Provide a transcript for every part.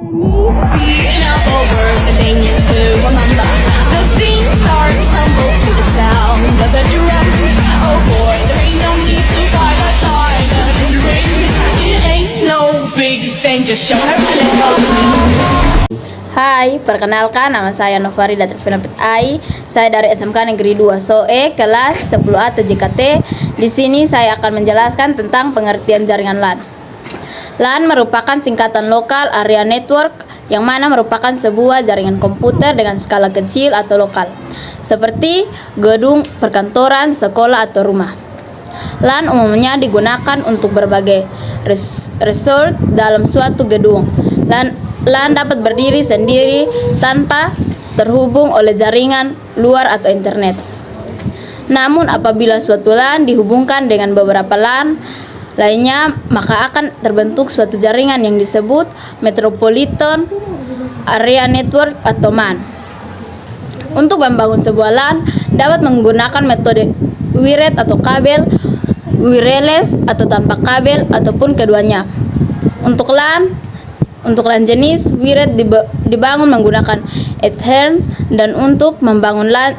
Enough over the things to remember. The scene starts to tumble to the sound of the drums. Oh boy, there ain't no need to fight a time in the ring. It ain't no big thing, just show her a little. Hai, perkenalkan nama saya Novari dari Ai. Saya dari SMK Negeri 2 SOE kelas 10A TJKT. Di sini saya akan menjelaskan tentang pengertian jaringan LAN. LAN merupakan singkatan Local Area Network, yang mana merupakan sebuah jaringan komputer dengan skala kecil atau lokal, seperti gedung, perkantoran, sekolah, atau rumah. LAN umumnya digunakan untuk berbagai resort dalam suatu gedung. LAN dapat berdiri sendiri tanpa terhubung oleh jaringan luar atau internet. Namun apabila suatu LAN dihubungkan dengan beberapa LAN lainnya, maka akan terbentuk suatu jaringan yang disebut Metropolitan Area Network atau MAN. Untuk membangun sebuah LAN dapat menggunakan metode wired atau kabel, wireless atau tanpa kabel, ataupun keduanya. Untuk LAN jenis wired dibangun menggunakan Ethernet, dan untuk membangun LAN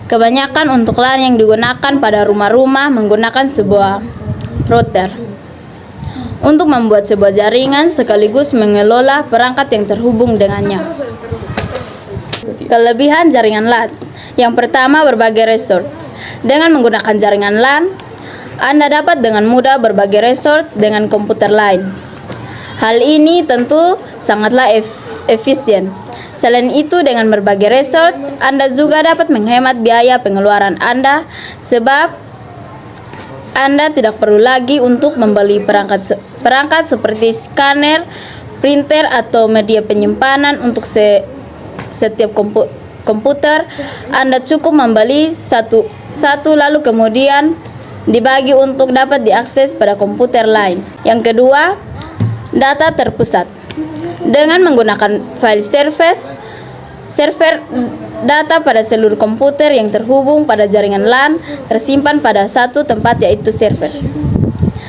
kebanyakan untuk LAN yang digunakan pada rumah-rumah menggunakan sebuah router untuk membuat sebuah jaringan sekaligus mengelola perangkat yang terhubung dengannya. Kelebihan jaringan LAN. Yang pertama, berbagai resort. Dengan menggunakan jaringan LAN, Anda dapat dengan mudah berbagi resort dengan komputer lain. Hal ini tentu sangatlah efisien. Selain itu, dengan berbagai resort, Anda juga dapat menghemat biaya pengeluaran Anda, sebab Anda tidak perlu lagi untuk membeli perangkat seperti scanner, printer, atau media penyimpanan untuk setiap komputer. Anda cukup membeli satu lalu kemudian dibagi untuk dapat diakses pada komputer lain. Yang kedua, data terpusat. Dengan menggunakan file server data pada seluruh komputer yang terhubung pada jaringan LAN tersimpan pada satu tempat, yaitu server.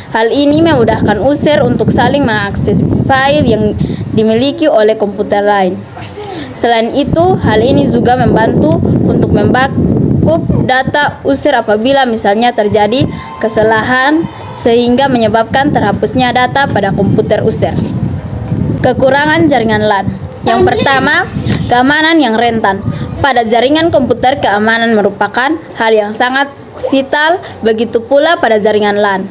Hal ini memudahkan user untuk saling mengakses file yang dimiliki oleh komputer lain. Selain itu, hal ini juga membantu untuk membackup data user apabila misalnya terjadi kesalahan sehingga menyebabkan terhapusnya data pada komputer user. Kekurangan jaringan LAN. Yang pertama, keamanan yang rentan. Pada jaringan komputer, keamanan merupakan hal yang sangat vital, begitu pula pada jaringan LAN.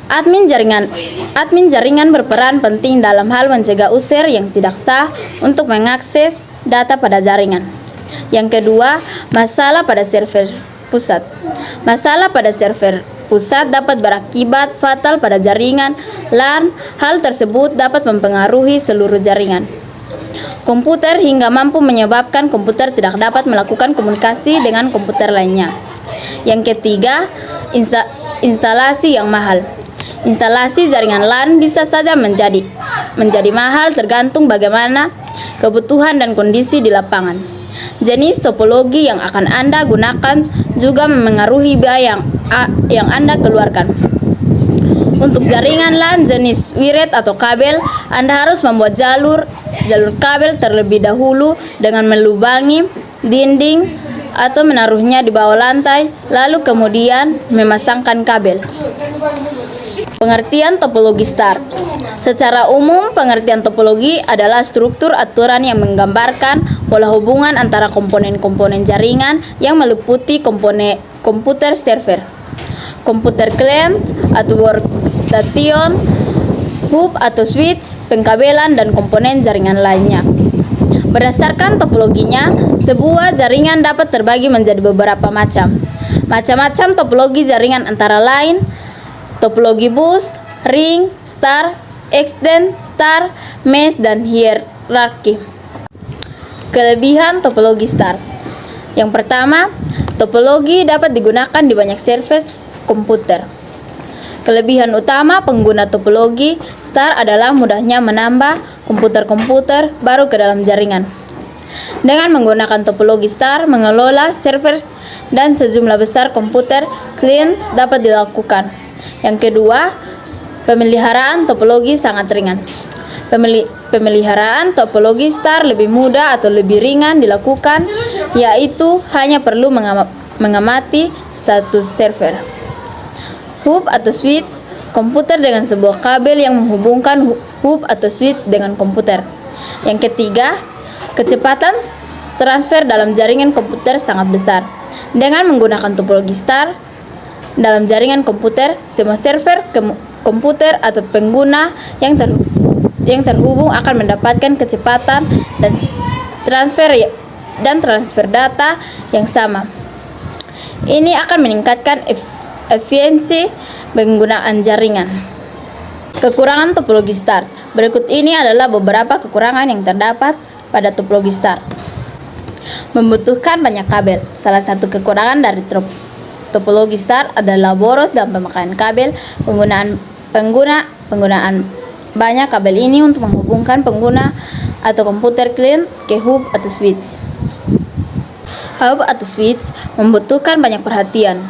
Admin jaringan berperan penting dalam hal mencegah user yang tidak sah untuk mengakses data pada jaringan. Yang kedua, masalah pada server pusat. Masalah pada server pusat dapat berakibat fatal pada jaringan LAN. Hal tersebut dapat mempengaruhi seluruh jaringan komputer hingga mampu menyebabkan komputer tidak dapat melakukan komunikasi dengan komputer lainnya. Yang ketiga, instalasi yang mahal. Instalasi jaringan LAN bisa saja menjadi mahal tergantung bagaimana kebutuhan dan kondisi di lapangan. Jenis topologi yang akan Anda gunakan juga memengaruhi biaya yang Anda keluarkan. Untuk jaringan LAN jenis wired atau kabel, Anda harus membuat jalur kabel terlebih dahulu dengan melubangi dinding atau menaruhnya di bawah lantai, lalu kemudian memasangkan kabel. Pengertian topologi STAR. Secara umum, pengertian topologi adalah struktur aturan yang menggambarkan pola hubungan antara komponen-komponen jaringan yang meliputi komputer server, komputer client atau workstation, hub atau switch, pengkabelan, dan komponen jaringan lainnya. Berdasarkan topologinya, sebuah jaringan dapat terbagi menjadi beberapa macam. Macam-macam topologi jaringan antara lain topologi bus, ring, star, extend, star, mesh, dan hierarki. Kelebihan topologi star. Yang pertama, topologi dapat digunakan di banyak service komputer. Kelebihan utama pengguna topologi star adalah mudahnya menambah komputer-komputer baru ke dalam jaringan. Dengan menggunakan topologi star, mengelola server dan sejumlah besar komputer client dapat dilakukan. Yang kedua, Pemeliharaan topologi sangat ringan. Pemeliharaan topologi star lebih mudah atau lebih ringan dilakukan, yaitu hanya perlu mengamati status server. Hub atau switch, komputer dengan sebuah kabel yang menghubungkan hub atau switch dengan komputer. Yang ketiga, kecepatan transfer dalam jaringan komputer sangat besar. Dengan menggunakan topologi star, dalam jaringan komputer, semua server komputer atau pengguna yang terhubung akan mendapatkan kecepatan dan transfer data yang sama. Ini akan meningkatkan efisiensi penggunaan jaringan. Kekurangan topologi star. Berikut ini adalah beberapa kekurangan yang terdapat pada topologi star. Membutuhkan banyak kabel. Salah satu kekurangan dari topologi star adalah boros dalam pemakaian kabel. Penggunaan banyak kabel ini untuk menghubungkan pengguna atau komputer klien ke hub atau switch. Hub atau switch membutuhkan banyak perhatian.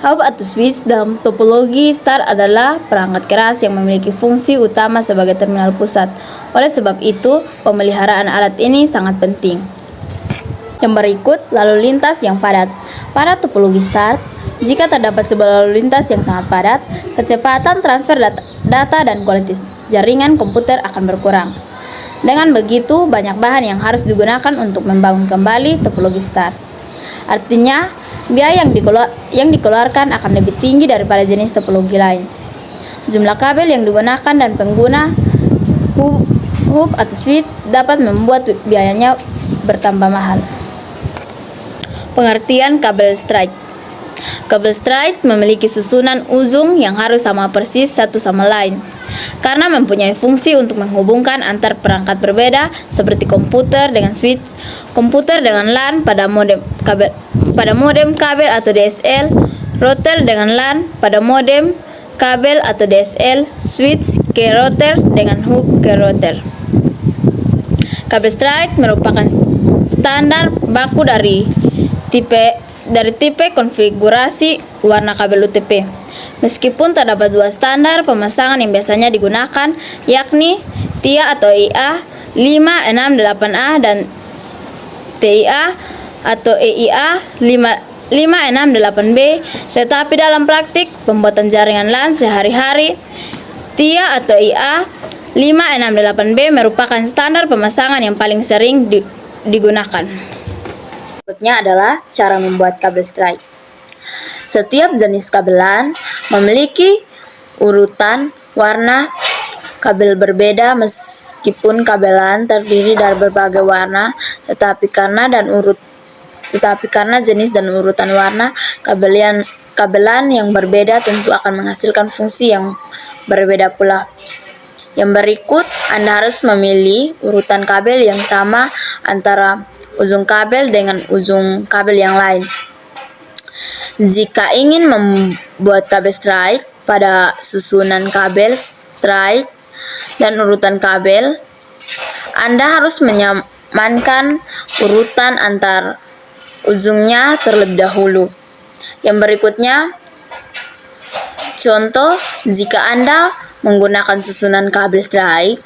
Hub atau switch dalam topologi star adalah perangkat keras yang memiliki fungsi utama sebagai terminal pusat. Oleh sebab itu, pemeliharaan alat ini sangat penting. Yang berikut, lalu lintas yang padat. Pada topologi star, jika terdapat sebuah lalu lintas yang sangat padat, kecepatan transfer data dan kualitas jaringan komputer akan berkurang. Dengan begitu, banyak bahan yang harus digunakan untuk membangun kembali topologi star. Artinya, biaya yang dikeluarkan akan lebih tinggi daripada jenis topologi lain. Jumlah kabel yang digunakan dan pengguna hub atau switch dapat membuat biayanya bertambah mahal. Pengertian kabel straight. Kabel straight memiliki susunan ujung yang harus sama persis satu sama lain, karena mempunyai fungsi untuk menghubungkan antar perangkat berbeda seperti komputer dengan switch, komputer dengan LAN pada modem kabel atau DSL, router dengan LAN pada modem kabel atau DSL, switch ke router dengan hub ke router. Kabel straight merupakan standar baku dari tipe konfigurasi warna kabel UTP. Meskipun terdapat dua standar pemasangan yang biasanya digunakan, yakni TIA atau EIA 568A dan TIA atau EIA 568B, tetapi dalam praktik pembuatan jaringan LAN sehari-hari, TIA atau EIA 568B merupakan standar pemasangan yang paling sering digunakan. Berikutnya adalah cara membuat kabel straight. Setiap jenis kabel LAN memiliki urutan warna kabel berbeda meskipun kabel LAN terdiri dari berbagai warna, tetapi karena jenis dan urutan warna kabel LAN yang berbeda tentu akan menghasilkan fungsi yang berbeda pula. Yang berikut, Anda harus memilih urutan kabel yang sama antara ujung kabel dengan ujung kabel yang lain. Jika ingin membuat kabel straight pada susunan kabel straight dan urutan kabel, Anda harus menyamankan urutan antar ujungnya terlebih dahulu. Yang berikutnya, contoh, jika Anda menggunakan susunan kabel straight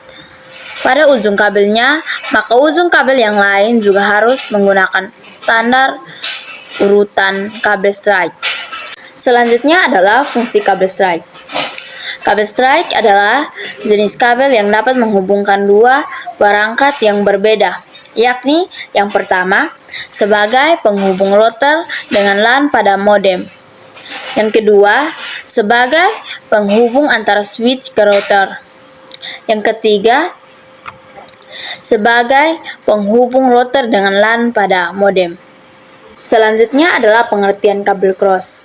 pada ujung kabelnya, maka ujung kabel yang lain juga harus menggunakan standar urutan kabel straight. Selanjutnya adalah fungsi kabel straight. Kabel straight adalah jenis kabel yang dapat menghubungkan dua perangkat yang berbeda, yakni yang pertama sebagai penghubung router dengan LAN pada modem. Yang kedua, sebagai penghubung antara switch ke router. Yang ketiga, sebagai penghubung router dengan LAN pada modem. Selanjutnya adalah pengertian kabel cross.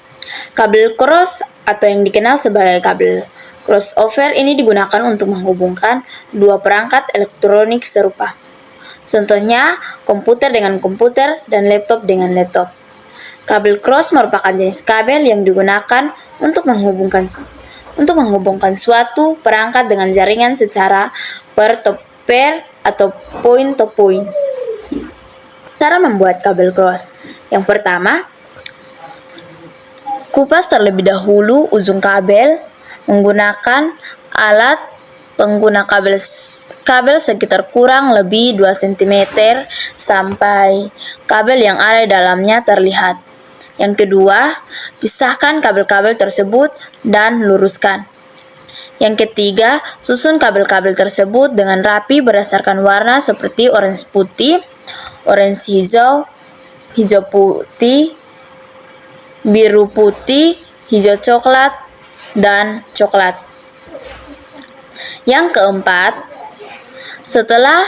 Kabel cross atau yang dikenal sebagai kabel crossover ini digunakan untuk menghubungkan dua perangkat elektronik serupa. Contohnya, komputer dengan komputer dan laptop dengan laptop. Kabel cross merupakan jenis kabel yang digunakan untuk menghubungkan suatu perangkat dengan jaringan secara peer-to-peer atau point-to-point. Cara membuat kabel cross. Yang pertama, kupas terlebih dahulu ujung kabel menggunakan alat pengguna kabel sekitar kurang lebih 2 cm sampai kabel yang ada di dalamnya terlihat. Yang kedua, pisahkan kabel-kabel tersebut dan luruskan. Yang ketiga, susun kabel-kabel tersebut dengan rapi berdasarkan warna seperti orange putih, orange hijau, hijau putih, biru putih, hijau coklat, dan coklat. Yang keempat, setelah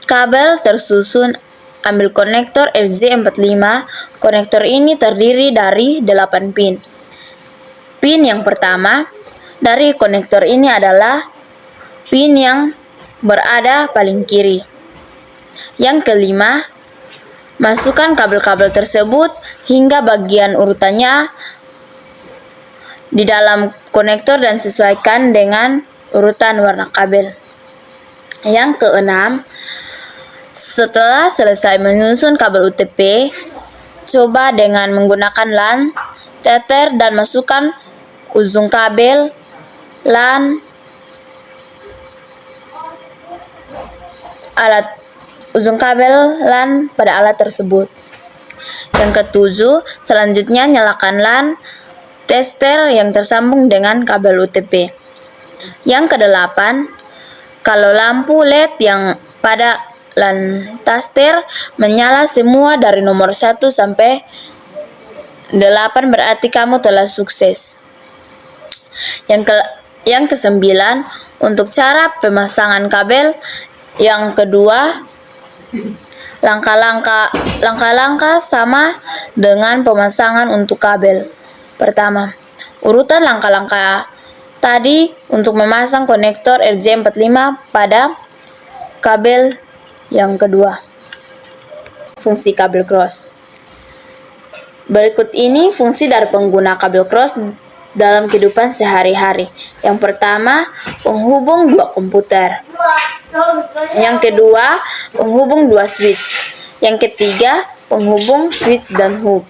kabel tersusun, ambil konektor RJ45. Konektor ini terdiri dari 8 pin. Pin yang pertama dari konektor ini adalah pin yang berada paling kiri. Yang kelima, masukkan kabel-kabel tersebut hingga bagian urutannya di dalam konektor dan sesuaikan dengan urutan warna kabel. Yang keenam, setelah selesai menyusun kabel UTP, coba dengan menggunakan LAN, tether, dan masukkan ujung kabel LAN pada alat tersebut. Yang ketujuh, selanjutnya nyalakan LAN tester yang tersambung dengan kabel UTP. Yang kedelapan, kalau lampu LED yang pada LAN tester menyala semua dari nomor 1 sampai 8 berarti kamu telah sukses. Yang kesembilan, untuk cara pemasangan kabel. Yang kedua, langkah-langkah sama dengan pemasangan untuk kabel. Pertama, urutan langkah-langkah tadi untuk memasang konektor RJ45 pada kabel yang kedua. Fungsi kabel cross. Berikut ini fungsi dari pengguna kabel cross dalam kehidupan sehari-hari. Yang pertama, penghubung dua komputer. Yang kedua, penghubung dua switch. Yang ketiga, penghubung switch dan hub.